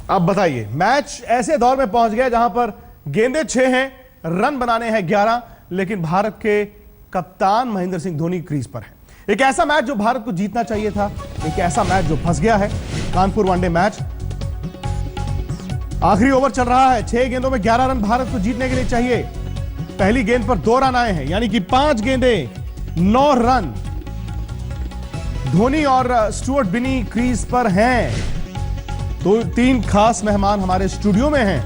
अब बताइए, मैच ऐसे दौर में पहुंच गया जहां पर गेंदें 6 हैं, रन बनाने हैं 11, लेकिन भारत के कप्तान महेंद्र सिंह धोनी क्रीज पर है। एक ऐसा मैच जो भारत को जीतना चाहिए था, एक ऐसा मैच जो फंस गया है। कानपुर वनडे मैच, आखिरी ओवर चल रहा है। 6 गेंदों में 11 रन भारत को जीतने के लिए चाहिए। पहली गेंद पर 2 रन आए हैं, यानी कि 5 गेंदें 9 रन। धोनी और स्टुअर्ट बिनी क्रीज पर हैं। तो 3 खास मेहमान हमारे स्टूडियो में हैं।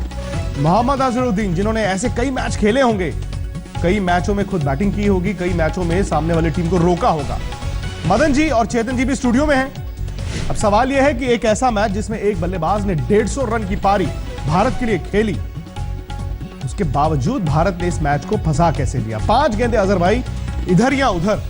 मोहम्मद अजहरुद्दीन, जिन्होंने ऐसे कई मैच खेले होंगे, कई मैचों में खुद बैटिंग की होगी, कई मैचों में सामने वाली टीम को रोका होगा। मदन जी और चेतन जी भी स्टूडियो में हैं। अब सवाल यह है कि एक ऐसा मैच जिसमें एक बल्लेबाज ने 150 रन की पारी भारत के लिए खेली, उसके बावजूद भारत ने इस मैच को फंसा कैसे लिया? 5 गेंदें अजहर भाई इधर या उधर,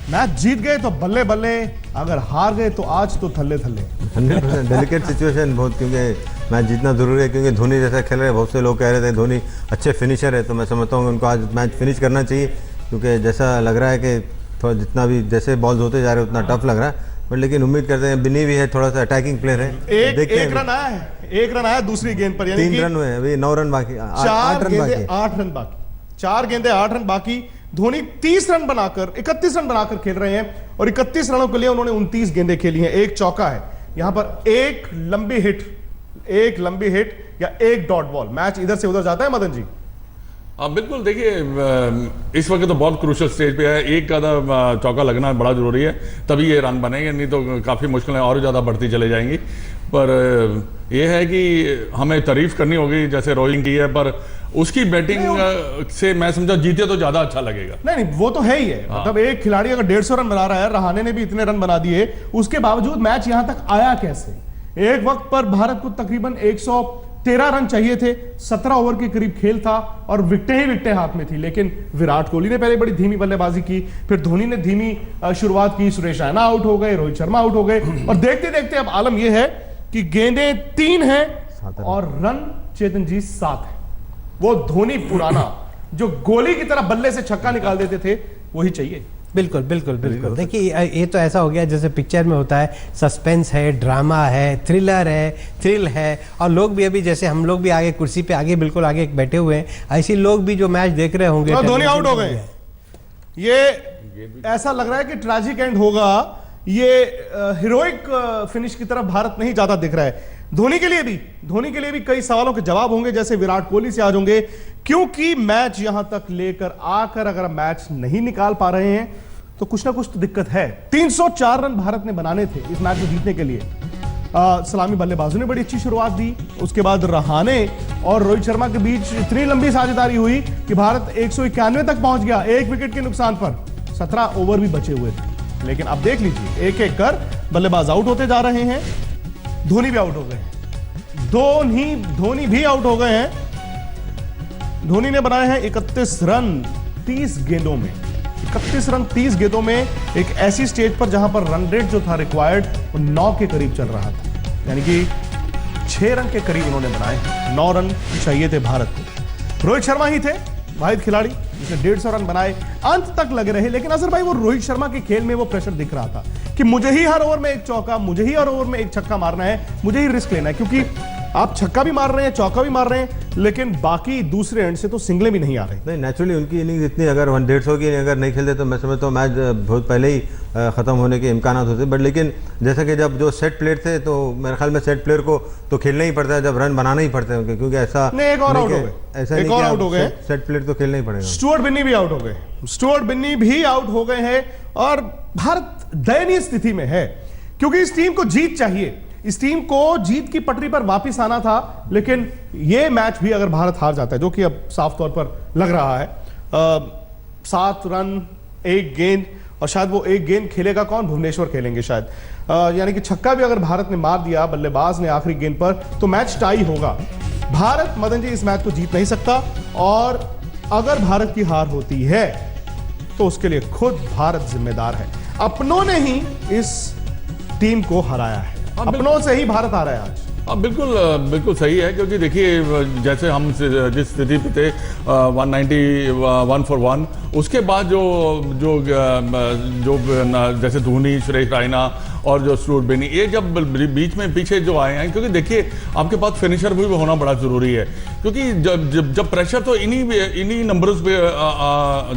मैच जीत गए तो बल्ले बल्ले, अगर हार गए तो आज तो थल्ले थल्ले। 100% डेलिकेट सिचुएशन बहुत, क्योंकि मैच जीतना जरूरी है, क्योंकि धोनी जैसा खेल रहे हैं। बहुत से लोग कह रहे थे धोनी अच्छे फिनिशर है, तो मैं समझता हूँ उनको आज मैच फिनिश करना चाहिए, क्योंकि जैसा लग रहा है कि थोड़ा जितना भी जैसे बॉल्स होते जा रहे हैं उतना टफ लग रहा है। बट लेकिन उम्मीद करते हैं, बिनी भी है, थोड़ा सा अटैकिंग प्लेयर है। एक रन आया है, 1 रन आया दूसरी गेंद पर, यानी 3 रन हुए, अभी 9 रन बाकी, 8 रन बाकी, 8 रन बाकी, 4 गेंदें 8 रन बाकी। धोनी 30 रन बनाकर 31 रन बनाकर खेल रहे हैं, और 31 रनों के लिए उन्होंने 29 गेंदें खेली हैं। एक चौका है यहां पर, एक लंबी हिट या एक डॉट बॉल, मैच इधर से उधर जाता है। मदन जी बिल्कुल, देखिए इस वक्त तो बहुत क्रूशियल स्टेज पे है। एक का चौका लगना बड़ा जरूरी है, तभी ये रन बनेंगे, नहीं तो काफ़ी मुश्किलें और ज़्यादा बढ़ती चले जाएंगी। पर यह है कि हमें तारीफ करनी होगी जैसे रोहिंग की है, पर उसकी बैटिंग से मैं समझा जीते तो ज़्यादा अच्छा लगेगा। नहीं, वो तो है ही है। मतलब एक खिलाड़ी अगर 150 रन बना रहा है, रहाणे ने भी इतने रन बना दिए, उसके बावजूद मैच यहां तक आया कैसे? एक वक्त पर भारत को तकरीबन 113 रन चाहिए थे, 17 ओवर के करीब खेल था और विकेटें हाथ में थी, लेकिन विराट कोहली ने पहले बड़ी धीमी बल्लेबाजी की, फिर धोनी ने धीमी शुरुआत की, सुरेश रैना आउट हो गए, रोहित शर्मा आउट हो गए, और देखते देखते अब आलम यह है कि गेंदें 3 हैं और रन चेतन जी 7 है। वो धोनी पुराना जो गोली की तरह बल्ले से छक्का निकाल देते थे, वही चाहिए। बिल्कुल बिल्कुल बिल्कुल। देखिए ये तो ऐसा हो गया जैसे पिक्चर में होता है, सस्पेंस है, ड्रामा है, थ्रिलर है, थ्रिल है, और लोग भी अभी जैसे हम लोग भी आगे कुर्सी पे आगे बिल्कुल आगे बैठे हुए हैं, ऐसे लोग भी जो मैच देख रहे होंगे। धोनी आउट हो गए, ये ऐसा लग रहा है कि ट्रैजिक एंड होगा, ये हीरोइक फिनिश की तरफ भारत नहीं ज्यादा दिख रहा है। धोनी के लिए भी कई सवालों के जवाब होंगे, जैसे विराट कोहली से आज होंगे, क्योंकि मैच यहां तक लेकर आकर अगर मैच नहीं निकाल पा रहे हैं तो कुछ ना कुछ तो दिक्कत है। 304 रन भारत ने बनाने थे इस मैच को जीतने के लिए। सलामी बल्लेबाजों ने बड़ी अच्छी शुरुआत दी, उसके बाद रहाणे और रोहित शर्मा के बीच इतनी लंबी साझेदारी हुई कि भारत 191 तक पहुंच गया, 1 विकेट के नुकसान पर। 17 ओवर भी बचे हुए थे, लेकिन अब देख लीजिए एक एक कर बल्लेबाज आउट होते जा रहे हैं। धोनी भी आउट हो गए हैं, धोनी भी आउट हो गए हैं। धोनी ने बनाए हैं 31 रन 30 गेंदों में। 31 रन 30 गेंदों में एक ऐसी स्टेज पर जहां पर रन रेट जो था रिक्वायर्ड वो 9 के करीब चल रहा था, यानी कि 6 रन के करीब उन्होंने बनाए। 9 रन चाहिए थे भारत को। रोहित शर्मा ही थे वाहिद खिलाड़ी जिसने 150 रन बनाए, अंत तक लगे रहे। लेकिन अजहर भाई, वो रोहित शर्मा के खेल में वो प्रेशर दिख रहा था कि मुझे ही हर ओवर में एक चौका, मुझे ही हर ओवर में एक छक्का मारना है, मुझे ही रिस्क लेना है, क्योंकि आप छक्का भी मार रहे हैं, चौका भी मार रहे हैं, लेकिन बाकी दूसरे एंड से तो सिंगलें भी नहीं आ रही। नहीं, नेचुरली उनकी इनिंग्स इतनी अगर 150 की अगर नहीं खेलते तो मैं समझता हूँ मैच बहुत पहले ही ख़त्म होने के इम्कान होते। बट लेकिन जैसा कि जब जो सेट प्लेयर थे, तो मेरे ख्याल में सेट प्लेयर को तो खेलना ही पड़ता है, जब रन बनाना ही पड़ते हैं, क्योंकि ऐसा नहीं, एक और आउट हो गए, ऐसा एक और आउट हो गए, सेट प्लेयर तो खेलना ही पड़ेगा। स्टुअर्ट बिन्नी भी आउट हो गए, स्टुअर्ट बिन्नी भी आउट हो गए हैं, और भारत दयनीय स्थिति में है, क्योंकि इस टीम को जीत चाहिए, इस टीम को जीत की पटरी पर वापस आना था। लेकिन यह मैच भी अगर भारत हार जाता है, जो कि अब साफ तौर पर लग रहा है, 7 रन 1 गेंद, और शायद वो 1 गेंद खेलेगा कौन? भुवनेश्वर खेलेंगे शायद, यानी कि छक्का भी अगर भारत ने मार दिया बल्लेबाज ने आखिरी गेंद पर, तो मैच टाई होगा। भारत, मदन जी, इस मैच को जीत नहीं सकता, और अगर भारत की हार होती है तो उसके लिए खुद भारत जिम्मेदार है। अपनों ने ही इस टीम को हराया है, अपनों से ही भारत आ रहा है आज। बिल्कुल सही है, क्योंकि देखिए जैसे हम जिस स्थिति पे थे 191 for 1, उसके बाद जो जैसे धोनी, सुरेश रैना और जो स्टुअर्ट बिनी, ये जब बीच में पीछे जो आए हैं, क्योंकि देखिए आपके पास फिनिशर भी होना बड़ा ज़रूरी है, क्योंकि जब प्रेशर तो इन्हीं नंबर्स पे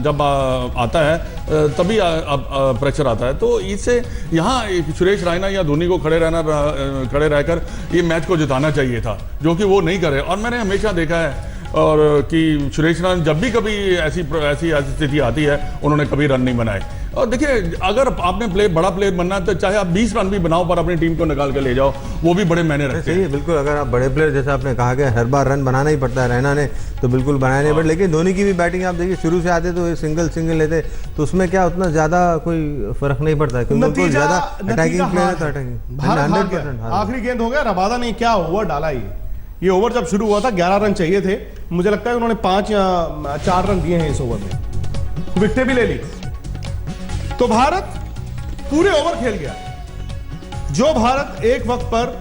जब आता है तभी प्रेशर आता है। तो इससे यहाँ सुरेश रैना या धोनी को खड़े रहकर ये मैच को जिताना चाहिए था, जो कि वो नहीं करे। और मैंने हमेशा देखा है और कि सुरेश रैना जब भी कभी ऐसी स्थिति आती है उन्होंने कभी रन नहीं बनाए। और देखिए अगर आपने बड़ा प्लेयर बनना है तो चाहे आप 20 रन भी बनाओ पर अपनी टीम को निकाल के ले जाओ, वो भी बड़े मायने रखते हैं। बिल्कुल, अगर आप बड़े प्लेयर जैसे आपने कहा कि हर बार रन बनाना ही पड़ता है, रैना ने तो बिल्कुल बनाया नहीं, बट लेकिन धोनी की भी बैटिंग आप देखिए शुरू से आते तो सिंगल लेते तो उसमें क्या उतना ज्यादा कोई फर्क नहीं पड़ता, क्योंकि उनको ज्यादा अटैकिंग प्लेयर है तो अटैकिंग। आखिरी गेंद हो गया, रबादा ने क्या ओवर डाला। ये ओवर जब शुरू हुआ था 11 रन चाहिए थे, मुझे लगता है उन्होंने 5 या 4 रन दिए हैं इस ओवर में, विकेटें भी ले ली। तो भारत पूरे ओवर खेल गया। जो भारत एक वक्त पर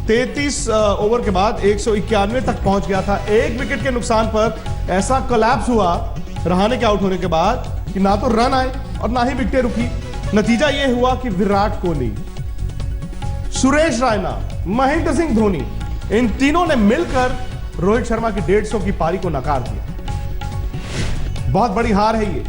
33 ओवर के बाद 191 तक पहुंच गया था, एक विकेट के नुकसान पर ऐसा कोलैप्स हुआ रहाणे के आउट होने के बाद कि ना तो रन आए और ना ही विकेटें रुकी। नतीजा यह हुआ कि विराट कोहली, सुरेश रैना, महेंद्र सिंह धोनी, इन तीनों ने मिलकर रोहित शर्मा की 150 की पारी को नकार दिया। बहुत बड़ी हार है ये,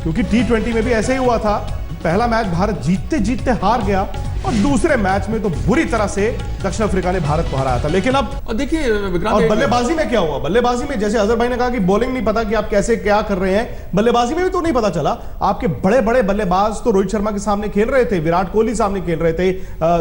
क्योंकि T20 में भी ऐसे ही हुआ था। पहला मैच भारत जीतते जीतते हार गया और दूसरे मैच में तो बुरी तरह से दक्षिण अफ्रीका ने भारत को हराया था। लेकिन अब देखिए और बल्लेबाजी में क्या हुआ, बल्लेबाजी में जैसे अजहर भाई ने कहा कि बॉलिंग नहीं पता कि आप कैसे क्या कर रहे हैं, बल्लेबाजी में भी तो नहीं पता चला। आपके बड़े बड़े बल्लेबाज तो रोहित शर्मा के सामने खेल रहे थे, विराट कोहली सामने खेल रहे थे,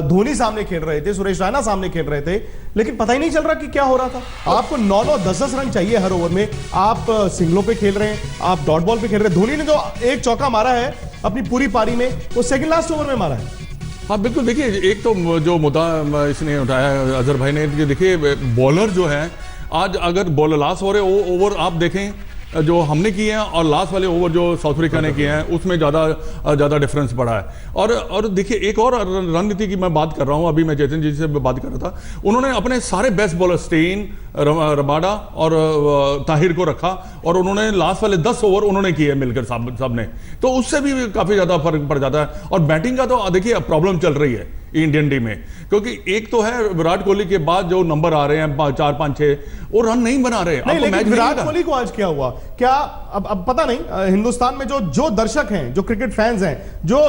धोनी सामने खेल रहे थे, सुरेश रैना सामने खेल रहे थे, लेकिन पता ही नहीं चल रहा कि क्या हो रहा था। आपको 9-9, 10-10 रन चाहिए हर ओवर में, आप सिंगलों पे खेल रहे हैं, आप डॉट बॉल पे खेल रहे हैं। धोनी ने जो एक चौका मारा है अपनी पूरी पारी में, वो सेकंड लास्ट ओवर में मारा है। हाँ बिल्कुल, देखिए एक तो जो मुद्दा इसने उठाया अजहर भाई ने, देखिए बॉलर जो है आज अगर बॉलर लास्ट ओवर आप देखें जो हमने किए हैं और लास्ट वाले ओवर जो साउथ अफ्रीका ने किए हैं उसमें ज़्यादा डिफरेंस पड़ा है। और देखिए एक और रणनीति की मैं बात कर रहा हूं, अभी मैं चेतन जी से बात कर रहा था, उन्होंने अपने सारे बेस्ट बॉलर स्टेन, रबाडा और ताहिर को रखा और उन्होंने लास्ट वाले 10 ओवर उन्होंने किए मिलकर सब ने, तो उससे भी काफ़ी ज़्यादा फर्क पड़ जाता है। और बैटिंग का तो देखिए प्रॉब्लम चल रही है इंडियन टीम में, क्योंकि एक तो है विराट कोहली के बाद जो नंबर आ रहे हैं 4, 5, 6, वो रन नहीं बना रहे। नहीं, लेकिन विराट कोहली को आज क्या हुआ, क्या अब पता नहीं। हिंदुस्तान में जो दर्शक हैं, जो क्रिकेट फैंस हैं,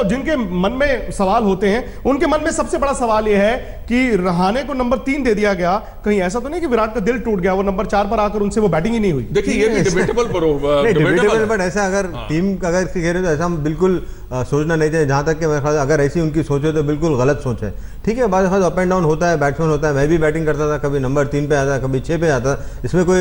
जिनके मन में सवाल होते हैं, उनके मन में सबसे बड़ा सवाल यह है कि रहाणे को नंबर 3 दे दिया गया, कहीं ऐसा तो नहीं कि विराट का दिल टूट गया, वो नंबर 4 पर आकर उनसे वो बैटिंग ही नहीं हुई। देखिए ये भी डिबेटेबल, बट ऐसा अगर टीम अगर कह रहे तो ऐसा हम बिल्कुल सोचना नहीं चाहिए। जहां तक कि मेरे ख्याल अगर ऐसी उनकी सोच है तो बिल्कुल गलत सोच है। ठीक है, बाद अप एंड डाउन होता है, बैट्समैन होता है, मैं भी बैटिंग करता था, कभी नंबर 3 पे आता, कभी 6 पे आता, इसमें कोई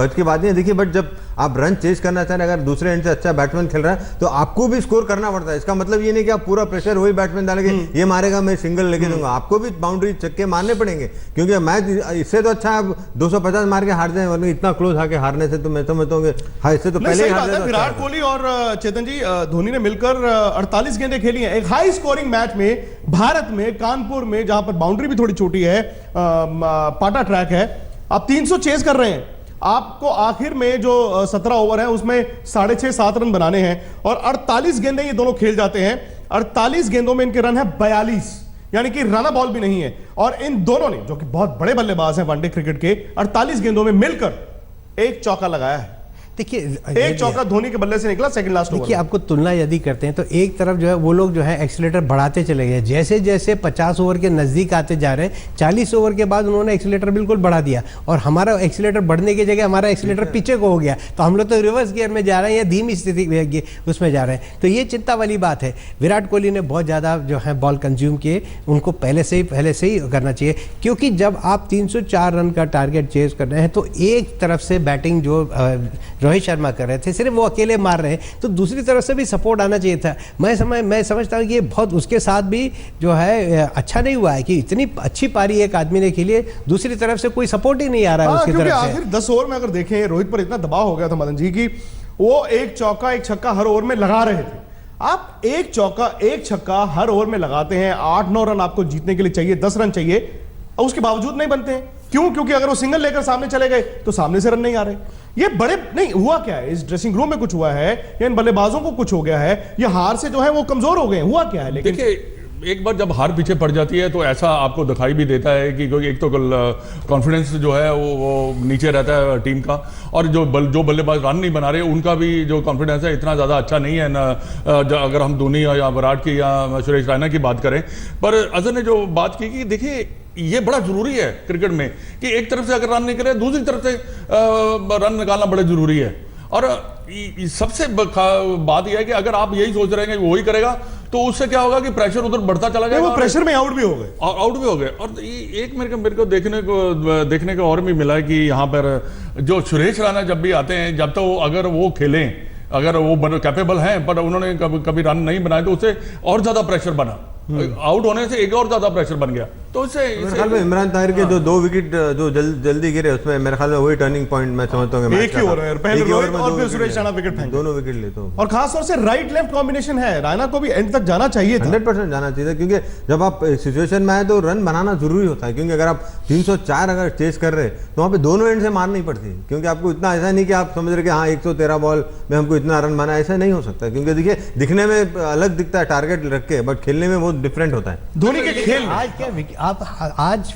हद की बात नहीं है। देखिए बट जब आप रन चेज करना चाह रहे हैं, अगर दूसरे एंड से अच्छा बैट्समैन खेल रहा है तो आपको भी स्कोर करना पड़ता है। इसका मतलब ये नहीं कि आप पूरा प्रेशर वही बैट्समैन डालेंगे, ये मारेगा मैं सिंगल लेके दूंगा, आपको भी बाउंड्री चक्के मारने पड़ेंगे, क्योंकि मैच इससे तो अच्छा आप 250 मार के हार जाए, वरना इतना क्लोज आके हारने से तो मैं समझता हूँ हाँ इससे तो पहले ही हार जाए। विराट कोहली और चेतन जी, धोनी ने मिलकर 48 गेंदें खेली हैं एक हाई स्कोरिंग मैच में भारत में, कानपुर में, जहां पर बाउंड्री भी थोड़ी छोटी है, पाटा ट्रैक है। आप 300 चेज कर रहे हैं, आपको आखिर में जो 17 ओवर है उसमें 6.5-7 रन बनाने हैं और 48 गेंदें ये दोनों खेल जाते हैं। 48 गेंदों में इनके रन है 42, यानी कि रन बॉल भी नहीं है। और इन दोनों ने, जो कि बहुत बड़े बल्लेबाज हैं वनडे क्रिकेट के, 48 गेंदों में मिलकर एक चौका लगाया है। देखिए एक चौका धोनी के बल्ले से निकला सेकंड लास्ट ओवर। देखिए आपको तुलना यदि करते हैं तो एक तरफ जो है वो लोग जो है एक्सीलेटर बढ़ाते चले गए, जैसे जैसे 50 ओवर के नज़दीक आते जा रहे हैं, 40 ओवर के बाद उन्होंने एक्सीलेटर बिल्कुल बढ़ा दिया और हमारा एक्सीलेटर बढ़ने की जगह हमारा एक्सीलेटर पीछे को हो गया, तो हम लोग तो रिवर्स गियर में जा रहे हैं या धीमी स्थिति उसमें जा रहे हैं। तो ये चिंता वाली बात है। विराट कोहली ने बहुत ज़्यादा जो है बॉल कंज्यूम किए, उनको पहले से ही करना चाहिए, क्योंकि जब आप 304 रन का टारगेट चेज कर रहे हैं तो एक तरफ से बैटिंग जो रोहित शर्मा कर रहे थे सिर्फ वो अकेले मार रहे हैं, तो दूसरी तरफ से भी सपोर्ट आना चाहिए था। मैं समझता हूँ कि ये बहुत उसके साथ भी जो है अच्छा नहीं हुआ है कि इतनी अच्छी पारी एक आदमी ने खेली, दूसरी तरफ से कोई सपोर्ट ही नहीं आ रहा है उसकी तरफ से। आखिर 10 ओवर में अगर देखें, रोहित पर इतना दबाव हो गया था मदन जी की वो एक चौका एक छक्का हर ओवर में लगा रहे थे। आप एक चौका एक छक्का हर ओवर में लगाते हैं, 8-9 रन आपको जीतने के लिए चाहिए, 10 रन चाहिए, और उसके बावजूद नहीं बनते हैं। क्यों? क्योंकि अगर वो सिंगल लेकर सामने चले गए तो सामने से रन नहीं आ रहे। ये बड़े नहीं हुआ क्या है, इस ड्रेसिंग रूम में कुछ हुआ है या इन बल्लेबाजों को कुछ हो गया है, ये हार से जो है वो कमजोर हो गए, हुआ क्या है? लेकिन देखिए एक बार जब हार पीछे पड़ जाती है तो ऐसा आपको दिखाई भी देता है कि क्योंकि एक तो कॉन्फिडेंस जो है वो नीचे रहता है टीम का, और जो बल्लेबाज रन नहीं बना रहे उनका भी जो कॉन्फिडेंस है इतना ज़्यादा अच्छा नहीं है ना। अगर हम धोनी या विराट की या सुरेश रैना की बात करें, पर अजहर ने जो बात की कि देखिए ये बड़ा जरूरी है क्रिकेट में कि एक तरफ से अगर रन निकले दूसरी तरफ से रन निकालना बड़ा जरूरी है। और सबसे बात यह है कि अगर आप यही सोच रहे हैं कि वही करेगा तो उससे क्या होगा कि प्रेशर उधर बढ़ता चला जाएगा, वो प्रेशर में आउट भी हो गए और एक मेरे को देखने को और भी मिला है कि यहाँ पर जो सुरेश रैना जब भी आते हैं, जब तो अगर वो खेलें, अगर वो कैपेबल हैं, पर उन्होंने कभी रन नहीं बनाए तो उससे और ज्यादा प्रेशर बना, आउट होने से एक और ज्यादा प्रेशर बन गया। तो इससे मेरे ख्याल में इमरान ताहिर के जो 2 विकेट जो जल्दी गिरे उसमें मेरे ख्याल में वही टर्निंग पॉइंट मैं समझता हूँ। एक ही ओवर है, पहले रोहित और फिर सुरेश रैना विकेट फेंके, दोनों विकेट ले तो, और खास तौर से राइट लेफ्ट कॉम्बिनेशन है, रैना को भी एंड तक जाना चाहिए था, 100% जाना चाहिए था, क्योंकि जब आप सिचुएशन में आए तो रन बनाना जरूरी होता है, क्योंकि अगर आप 304 अगर चेस कर रहे तो वहाँ पे दोनों एंड से मारनी पड़ती है, क्योंकि आपको इतना ऐसा नहीं कि आप समझ रहे कि हाँ 113 बॉल में हमको इतना रन बना, ऐसा नहीं हो सकता, क्योंकि देखिए दिखने में अलग दिखता है टारगेट रख के, बट खेलने में बहुत डिफरेंट होता है। धोनी के खेल आज क्या आप आज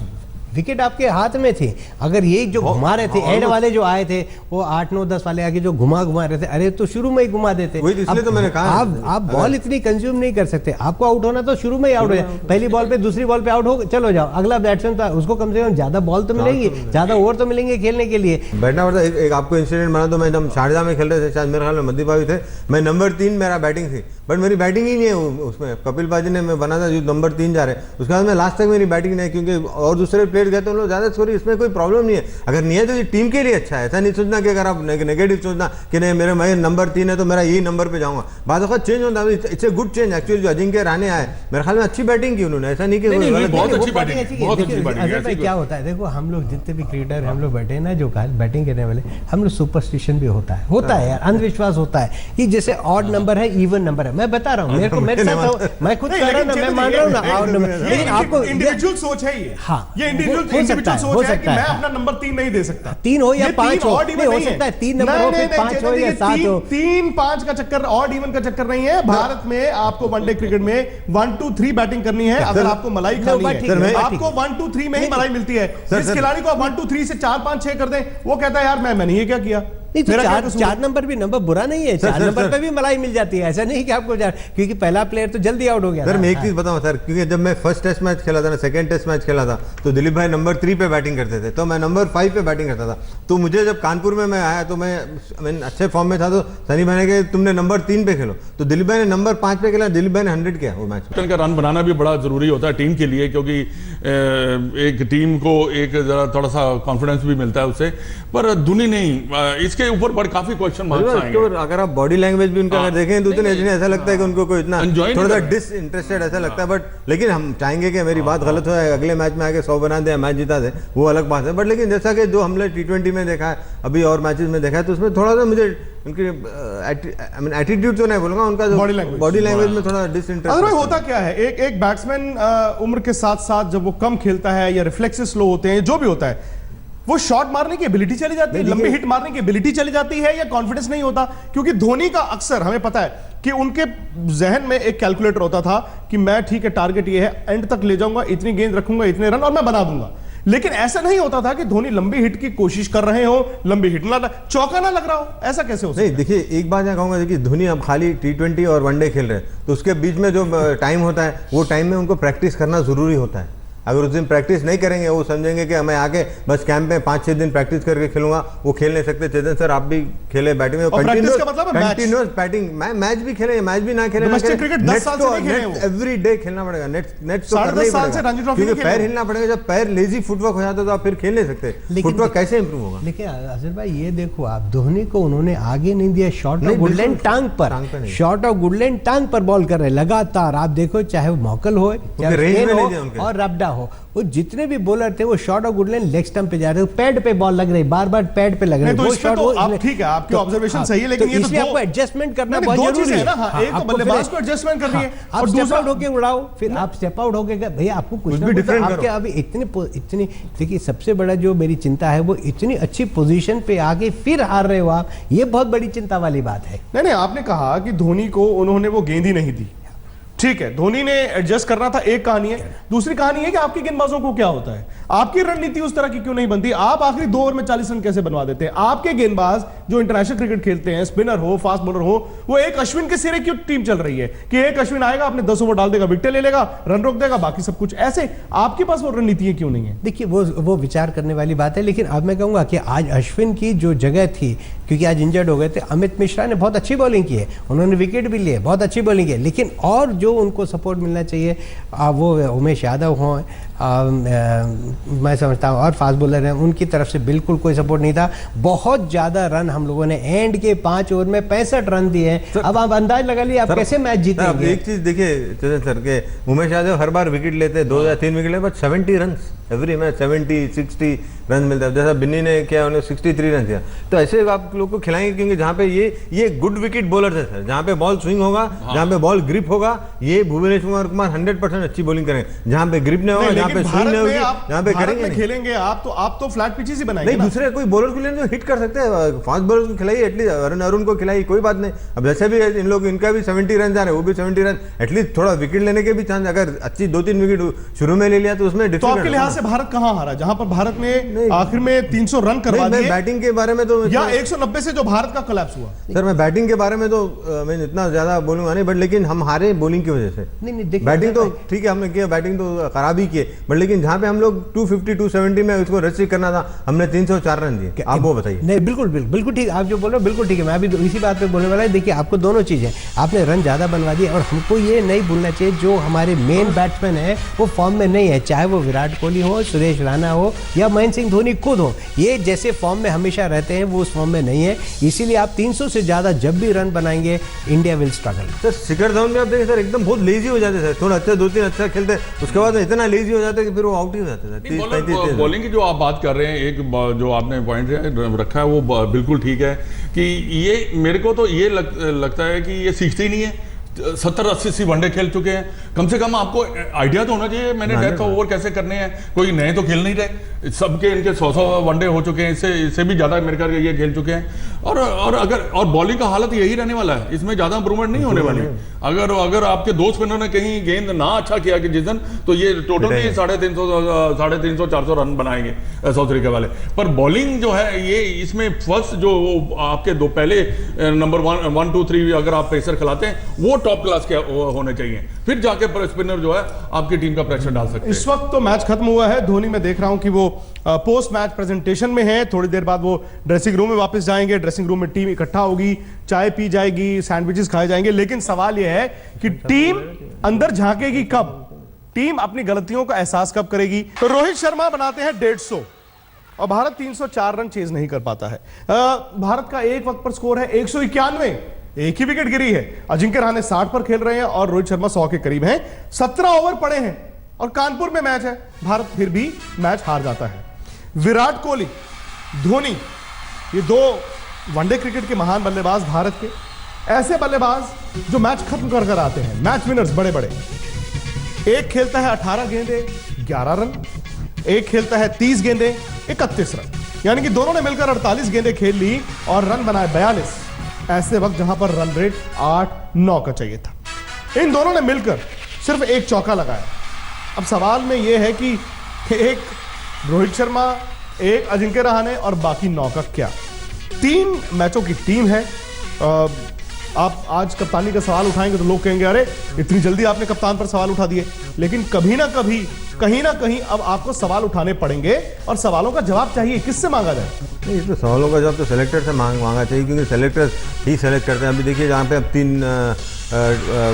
विकेट आपके हाथ में थी, अगर ये जो घुमा रहे थे एंड वाले जो आए थे वो 8 9 10 वाले आगे जो घुमा रहे थे, अरे तो शुरू में ही घुमा देते। इसलिए तो मैंने कहा आप बॉल इतनी कंज्यूम नहीं कर सकते, आपको आउट होना तो शुरू में ही आउट हो जाए, पहली बॉल पे दूसरी बॉल पे आउट हो चलो जाओ, अगला बैट्समैन तो उसको कम से कम ज्यादा बॉल तो मिलेगी, ज्यादा ओवर तो मिलेंगे खेलने के लिए। बैठना पड़ता। एक आपको इंसिडेंट बना तो मैं जब शारजा में खेल रहे थे, शायद मेरे ख्याल में मध्य भावी थे, मैं नंबर 3 मेरा बैटिंग थी, बट मेरी बैटिंग ही नहीं है उसमें, कपिल पाजी ने मैं बना था जो नंबर 3 जा रहे, उसके बाद में लास्ट तक मेरी बैटिंग नहीं, क्योंकि और दूसरे प्लेयर गए तो उन लोग ज्यादा, सॉरी इसमें कोई प्रॉब्लम नहीं है, अगर नहीं है तो ये टीम के लिए अच्छा है, ऐसा नहीं सोचना कि अगर आप नेगेटिव सोचना कि नहीं मैं नंबर 3 है तो मेरा यही नंबर पे जाऊंगा, बाद वक्त चेंज होता है, it's a good change actually. जो अजिंक्य रहाणे आए मेरे ख्याल में अच्छी बैटिंग की उन्होंने, ऐसा नहीं कि बहुत अच्छी बैटिंग। क्या होता है देखो, हम लोग जितने भी क्रिकेटर हम लोग बैठे हैं ना, जो बैटिंग करने वाले, हम लोग सुपरस्टिशन भी होता है यार, अंधविश्वास होता है कि जैसे ऑड नंबर है इवन नंबर है, मैं बता रहा हूँ मेरे साथ मैं खुद कर रहा हूँ ना, मैं मान रहा हूँ ना ऑड नंबर, लेकिन आपको इंडिविजुअल सोच है ये, हाँ ये इंडिविजुअल सोच है कि मैं अपना नंबर 3 नहीं दे सकता, 3 हो या 5 हो, नहीं हो सकता है 3 नंबर हो फिर 5 हो या 7 हो, 3-5 का चक्कर, ऑड इवन का चक्कर नहीं है। भारत में आपको वनडे क्रिकेट में 1-2-3 बैटिंग करनी है, अगर आपको मलाई खानी है आपको 1-2-3 में ही मलाई मिलती है। जिस खिलाड़ी को आप 1-2-3 से 4-5-6 कर दें, वो कहता है यार मैंने ये क्या किया। नहीं तो 4 नंबर भी नंबर बुरा नहीं है, 4 नंबर पे भी मलाई मिल जाती है, ऐसा नहीं कि आपको क्योंकि पहला प्लेयर तो जल्दी आउट हो गया। सर मैं एक चीज बताऊं सर, क्योंकि जब मैं फर्स्ट टेस्ट मैच खेला था ना, सेकंड टेस्ट मैच खेला था, तो दिलीप भाई नंबर 3 पे बैटिंग करते थे, तो मैं नंबर 5 पे बैटिंग करता था, तो मुझे जब कानपुर में मैं आया तो मैं अच्छे फॉर्म में था, तो सनी भाई ने कहा तुमने नंबर 3 पे खेलो, तो दिलीप भाई ने नंबर 5 पे खेला, दिलीप भाई ने 100 किया वो मैच। का रन बनाना भी बड़ा जरूरी होता है टीम के लिए, क्योंकि एक टीम को एक जरा थोड़ा सा कॉन्फिडेंस भी मिलता है उससे, पर धोनी नहीं, इसके ऊपर काफी क्वेश्चन मार्क्स आएंगे। अगर आप बॉडी लैंग्वेज भी उनका अगर देखें तो उतने ऐसा लगता है कि उनको कोई इतना थोड़ा सा डिसइंटरेस्टेड ऐसा लगता है, बट लेकिन हम चाहेंगे कि मेरी बात गलत हो, अगले मैच में आके 100 बना दे, मैच जिता दे, वो अलग बात है, बट लेकिन जैसा कि जो हमने T20 में देखा है, अभी और मैचेस में देखा है, तो उसमें थोड़ा सा मुझे उनकी एटीट्यूड तो नहीं बोलूंगा, उनका जो बॉडी लैंग्वेज में थोड़ा डिसइंटरेस्ट। होता क्या है, एक बैट्समैन उम्र के साथ साथ जब वो कम खेलता है या रिफ्लेक्सेस स्लो होते हैं, जो भी होता है, वो शॉट मारने की एबिलिटी चली जाती है, लंबी हिट मारने की एबिलिटी चली जाती है, या कॉन्फिडेंस नहीं होता। क्योंकि धोनी का अक्सर हमें पता है कि उनके जहन में एक कैलकुलेटर होता था कि मैं ठीक है, टारगेट ये है, एंड तक ले जाऊंगा, इतनी गेंद रखूंगा, इतने रन और मैं बना दूंगा। लेकिन ऐसा नहीं होता था कि धोनी लंबी हिट की कोशिश कर रहे हो, लंबी हिट ना, चौका ना लग रहा हो, ऐसा कैसे हो सकता है? नहीं देखिए, एक बात मैं कहूंगा, देखिए धोनी अब खाली T20 और वनडे खेल रहे हैं, तो उसके बीच में जो टाइम होता है, वो टाइम में उनको प्रैक्टिस करना जरूरी होता है। अगर उस दिन प्रैक्टिस नहीं करेंगे, वो समझेंगे कि मैं आके बस कैंप में 5-6 दिन प्रैक्टिस करके खेलूंगा, वो खेल नहीं सकते। चेतन सर आप भी खेले बैटिंग में, कंटिन्यूअस बैटिंग, मैच भी खेले, मैच भी ना खेले, एवरी डे खेलना पड़ेगा, नेट तो करना ही पड़ेगा, क्योंकि पैर हिलना पड़ेगा। जब पैर लेजी फुटवर्क हो जाता है तो आप फिर खेल नहीं सकते, फुटवर्क कैसे इंप्रूव होगा? लेकिन अजहर भाई ये देखो, आप धोनी को उन्होंने आगे नहीं दिया, शॉट ऑफ गुडलैंड टांग पर, शॉट ऑफ गुडलैंड टांग पर बॉल कर रहे लगातार, आप देखो चाहे वो मॉकल हो और रबडा हो, वो जितने भी बॉलर थे वो shot of Goodland leg stump पे जा रहे थे, पैड पे बॉल लग रही, बार-बार पैड पे लग रहे, वो शॉट वो ठीक है, आपकी ऑब्जर्वेशन सही है, लेकिन ये तो इसलिए आपको एडजस्टमेट करना बहुत जरूरी है ना। एक तो बल्लेबाज को एडजस्टमेंट करनी है, आप स्टेप आउट होके उड़ाओ, फिर आप स्टेप आउट होके भैया आपको कुछ भी डिफरेंट करो। आपके अभी इतनी देखिए, सबसे बड़ा जो मेरी चिंता है वो इतनी अच्छी पोजीशन पे आके फिर हार रहे हो आप, ये बहुत बड़ी चिंता वाली बात है। नहीं, आपने कहा कि धोनी को उन्होंने वो गेंद ही नहीं दी, ठीक है, धोनी ने एडजस्ट करना था, एक कहानी है। दूसरी कहानी है कि आपके गेंदबाजों को क्या होता है, आपकी रणनीति उस तरह की क्यों नहीं बनती? आप आखिरी 2 ओवर में 40 रन कैसे बनवा देते हैं? आपके गेंदबाज जो इंटरनेशनल क्रिकेट खेलते हैं, स्पिनर हो, फास्ट बॉलर हो, वो एक अश्विन के सिरे क्यों टीम चल रही है कि एक अश्विन आएगा, अपने 10 ओवर डाल देगा, विकेट ले लेगा, रन रोक देगा, बाकी सब कुछ ऐसे? आपके पास वो रणनीति क्यों नहीं है? देखिए वो विचार करने वाली बात है, लेकिन अब मैं कहूँगा कि आज अश्विन की जो जगह थी, क्योंकि आज इंजर्ड हो गए थे, अमित मिश्रा ने बहुत अच्छी बॉलिंग की है, उन्होंने विकेट भी लिए, बहुत अच्छी बॉलिंग की है, लेकिन और जो उनको सपोर्ट मिलना चाहिए वो उमेश यादव हों, मैं समझता हूँ, और फास्ट बॉलर हैं, उनकी तरफ से बिल्कुल कोई सपोर्ट नहीं था। बहुत ज़्यादा रन हम लोगों ने एंड के 5 ओवर में 65 रन दिए हैं। अब आप अंदाज लगा लिए आप कैसे मैच जीतेंगे। एक चीज देखिए सर के उमेश यादव हर बार विकेट लेते, 2 या 3 विकेट लेते, but 70 run every match, 70-60 run मिलता है। जैसा बिन्नी ने किया, उन्होंने 63 रन किया। तो ऐसे आप लोग को खिलाएंगे, क्योंकि जहाँ पे ये गुड विकेट बॉलर है सर, जहाँ पे बॉल स्विंग होगा, जहाँ पे बॉल ग्रिप होगा, ये भुवनेश्वर कुमार 100% अच्छी बॉलिंग करेंगे। जहाँ पे ग्रिप नहीं होगा, जहाँ पे स्विंग नहीं होगी, जहाँ पे करेंगे खेलेंगे आप तो फ्लैट पिचेस ही बनाएंगे। नहीं, दूसरे कोई बॉलर के लिए जो हिट कर सकते हैं, फास्ट बॉलर को खिलाइए, एटलीस्ट अरुण को खिलाइए, कोई बात नहीं। अब जैसे भी इन लोग, इनका भी 70 रन जा रहे हैं, वो भी 70 रन, एटलीस्ट थोड़ा विकेट लेने के भी चांस, अगर अच्छी 2-3 विकेट शुरू में ले लिया तो उसमें तो आपके लिहाज से भारत कहाँ हारा? जहां पर भारत ने आखिर में 300 रन करवा दिए। बैटिंग के बारे में तो, या 190 से जो भारत का कोलैप्स हुआ। सर मैं बैटिंग के बारे में तो मैं इतना ज्यादा बोलूंगा नहीं, बट लेकिन हम हारे बॉलिंग की वजह से। नहीं, बैटिंग तो ठीक है, हमने किया, बैटिंग तो खराब ही किए, बट लेकिन जहां पे हम लोग 250-270 में उसको रेस्ट्रिक्ट करना था, हमने 304 रन दिए। आप वो बताइए। नहीं, बिल्कुल ठीक, आप जो बोल रहे हो बिल्कुल ठीक है। मैं अभी इसी बात पे बोलने वाला है। देखिए, आपको दोनों चीजें, आपने रन ज्यादा बनवा दिए, और हमको ये नहीं भूलना चाहिए जो हमारे मेन बैट्समैन है वो फॉर्म में नहीं है, चाहे वो विराट कोहली हो, सुरेश रैना हो, या महेंद्र सिंह धोनी खुद हो। ये जैसे फॉर्म में हमेशा रहते हैं वो उस फॉर्म में नहीं है, इसीलिए आप 300 से ज्यादा जब भी रन बनाएंगे, India will struggle. Sir Shikhar Dhawan में आप देखिए सर, एकदम बहुत लेजी हो जाते सर, थोड़ा अच्छा 2-3 अच्छा खेलते, उसके बाद इतना लेजी हो जाते कि फिर वो आउट ही हो जाते सर। 30-35 बॉलिंग की जो आप बात कर रहे हैं, एक जो आपने पॉइंट रखा है वो बिल्कुल ठीक है कि ये मेरे को तो ये लगता है कि ये सीखते ही नहीं है। 70-80 वनडे खेल चुके हैं, कम से कम आपको आइडिया तो होना चाहिए मैंने डेथ ओवर कैसे करने हैं। कोई नए तो खेल नहीं रहे, सबके इनके 100 वनडे हो चुके हैं, इससे भी ज्यादा मेरे ख्याल ये खेल चुके हैं। और बॉलिंग का हालत यही रहने वाला है, इसमें ज्यादा इंप्रूवमेंट नहीं होने वाली। अगर आपके दो स्पिनर ने कहीं गेंद ना अच्छा किया कि जिस दिन, तो ये टोटल भी 350-400 रन बनाएंगे साउथ अफ्रीका वाले। पर बॉलिंग जो है ये इसमें फर्स्ट जो आपके दो पहले नंबर 1, 2, 3 अगर आप पेसर खिलाते हैं वो टॉप क्लास के होने चाहिए, फिर जाके पर स्पिनर जो है आपकी टीम का प्रेशर डाल सकते हैं। इस वक्त तो मैच खत्म हुआ है, धोनी मैं देख रहा हूं कि वो पोस्ट मैच प्रेजेंटेशन में है। थोड़ी देर बाद वो ड्रेसिंग रूम में वापस जाएंगे, ड्रेसिंग रूम में टीम इकट्ठा होगी, चाय पी जाएगी, सैंडविचेस खाए जाएंगे। लेकिन सवाल यह है कि टीम अंदर झांकेगी कब, टीम अपनी गलतियों का एहसास कब करेगी? तो रोहित शर्मा बनाते हैं 150 और भारत 304 रन चेज नहीं कर पाता है। भारत का एक वक्त पर स्कोर है 191, एक ही विकेट गिरी है। अजिंक्य रहाणे 60 पर खेल रहे हैं और रोहित शर्मा 100 के करीब हैं। 17 ओवर पड़े हैं और कानपुर में मैच है, भारत फिर भी मैच हार जाता है। विराट कोहली, धोनी, ये दो वनडे क्रिकेट के महान बल्लेबाज भारत के, ऐसे बल्लेबाज जो मैच खत्म कर कर आते हैं, मैच विनर्स बड़े बड़े। एक खेलता है 18 गेंदे 11 रन, एक खेलता है 30 गेंदे 31 रन, यानी कि दोनों ने मिलकर 48 गेंदें खेल ली और रन बनाए 42, ऐसे वक्त जहां पर रन रेट 8-9 का चाहिए था। इन दोनों ने मिलकर सिर्फ एक चौका लगाया। अब सवाल में यह है कि एक रोहित शर्मा, एक अजिंक्य रहाणे और बाकी 9 का क्या? 3 मैचों की टीम है। आप आज कप्तानी का सवाल उठाएंगे तो लोग कहेंगे अरे इतनी जल्दी आपने कप्तान पर सवाल उठा दिए, लेकिन कभी ना कभी कहीं ना कहीं अब आपको सवाल उठाने पड़ेंगे और सवालों का जवाब चाहिए। किससे मांगा जाए? नहीं, तो सवालों का जवाब तो सेलेक्टर से मांगा चाहिए, क्योंकि सेलेक्टर ही सेलेक्ट करते हैं। अभी देखिए जहाँ पे अब 3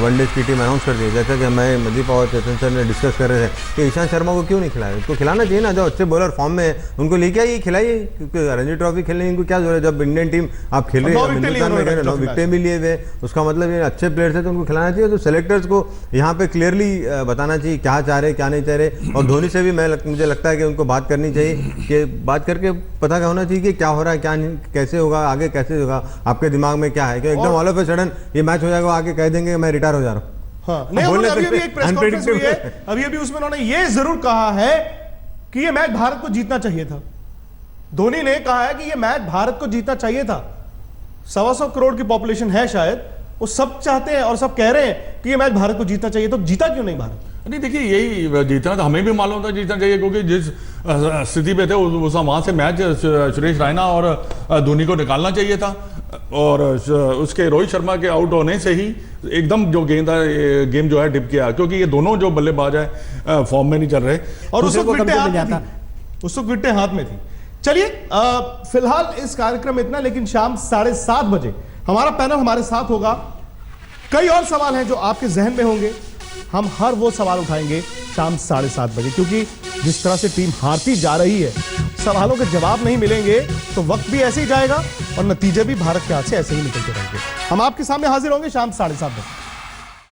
वनडेज की टीम अनाउंस कर दी, जैसा कि मैं मनदीप और चेतन सर ने डिस्कस कर रहे थे कि ईशांत शर्मा को क्यों नहीं खिलाया। उसको खिलाना चाहिए ना, जो अच्छे बॉलर फॉर्म में है उनको लेके आइए, खिलाइए, क्योंकि रणजी ट्रॉफी खेलने इनको क्या जरूरत है। जब इंडियन टीम आप खेल रहे हैं, हिंदुस्तान में 9 विकेटें भी लिए हुए, उसका मतलब ये अच्छे प्लेयर्स है तो उनको खिलाना चाहिए। तो सेलेक्टर्स को यहाँ पे क्लियरली बताना चाहिए क्या चाह रहे क्या नहीं चाह रहे। और धोनी से भी मुझे लगता है कि उनको बात करनी चाहिए, कि बात करके पता होना चाहिए कि क्या हो रहा है, क्या कैसे होगा, आगे कैसे होगा, आपके दिमाग में क्या है। कि एकदम ऑल ऑफ ए सडन ये मैच हो जाएगा, आगे कह देंगे मैं रिटायर हो जा रहा हूँ। हाँ, नहीं, अभी एक प्रेस कॉन्फ्रेंस हुई है, अभी उसमें उन्होंने ये जरूर कहा है कि ये मैच भारत को जीतना चाहिए था। धोनी ने कहा है कि ये मैच भारत को जीतना चाहिए था। 125 करोड़ की पॉपुलेशन है शायद, वो सब चाहते हैं और सब कह रहे हैं कि ये मैच भारत को जीतना चाहिए, तो जीता क्यों नहीं भारत? नहीं देखिए, यही जीतना तो हमें भी मालूम था जीतना चाहिए, क्योंकि जिस स्थिति पे थे वहां से मैच सुरेश रैना और धोनी को निकालना चाहिए था, और उसके रोहित शर्मा के आउट होने से ही एकदम जो गेम जो है डिप किया, क्योंकि ये दोनों जो बल्लेबाज है फॉर्म में नहीं चल रहे और उस दूसरे को वक्त विकेटें कब्जे में हाथ में जाता। थी, उस वक्त विकेटें हाथ में थी। चलिए फिलहाल इस कार्यक्रम में इतना, लेकिन शाम 7:30 बजे हमारा पैनल हमारे साथ होगा। कई और सवाल हैं जो आपके जहन में होंगे, हम हर वो सवाल उठाएंगे शाम 7:30 बजे, क्योंकि जिस तरह से टीम हारती जा रही है, सवालों के जवाब नहीं मिलेंगे तो वक्त भी ऐसे ही जाएगा और नतीजे भी भारत के हाथ से ऐसे ही निकलते रहेंगे। हम आपके सामने हाजिर होंगे शाम 7:30 बजे।